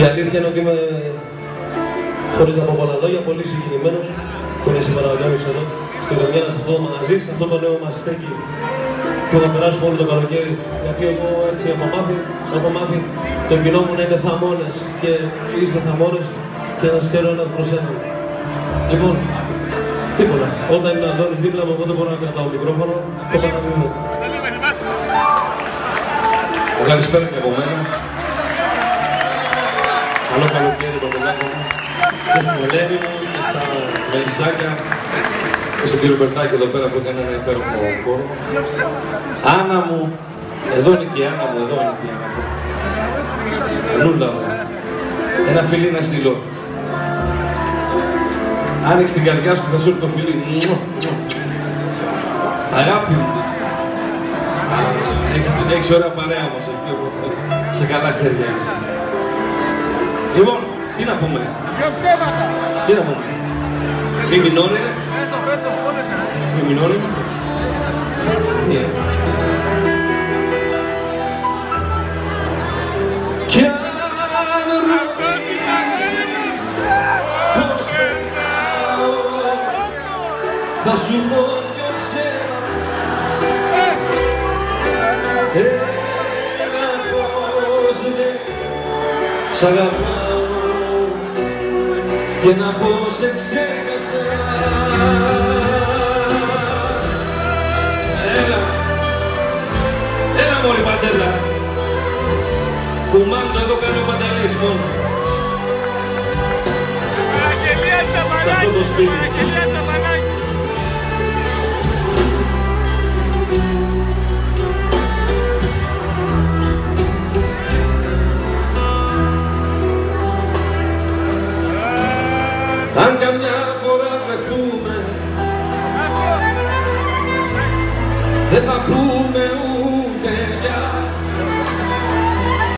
Η αλήθεια είναι ότι είμαι, χωρίς να πω πολλά λόγια, πολύ συγκινημένος που είναι σήμερα ο Γιάννης εδώ, στη Δομιέρα, σε αυτό το μαγαζί, σε αυτό το νέο μας στέκι που θα περάσουμε όλο το καλοκαίρι. Γιατί εγώ έτσι έχω μάθει το κοινό μου να είναι θαμώνες και είστε θαμώνες και θα σκέρω ένας προς έναν. Λοιπόν, τίποτα. Όταν είναι ο Αντώνης δίπλα μου, εγώ δεν μπορώ να κρατάω μικρόφωνο, το παραμείνω. Καλησπέρα και από μένα. Καλό καλοκαίρι, Παπαδάκο μου. Και στην Ελένη μου, και στα Μελισσάκια, και στον κύριο Μπερτάκη εδώ πέρα που έκανε ένα υπέροχο χώρο. Άννα μου, εδώ είναι και η Άννα μου, εδώ είναι και η Άννα μου. Νούλα μου, ένα φιλί να στείλω. Άνοιξε την καρδιά σου, θα σου έρθει το φιλί. Αγάπη μου. Έχεις ωραία παρέα όμως εκεί, σε καλά χέρια είσαι. Λοιπόν, τι να πούμε. Τι να πούμε. Μη μινόρι είναι. Μη μινόρι είμαστε. Ναι. Κι αν ρωτήσεις πώς περνάω, θα σου πω δυο ψέματα. Ένα πως σ' αγαπάω και να πω σε ξέχασα. Έλα μωρή Παντέλα, που μάντω εδώ κάνει ο Παντελής μόνο. Σε αυτό το σπίτι. Αν καμιά φορά βρεθούμε, δεν θα πούμε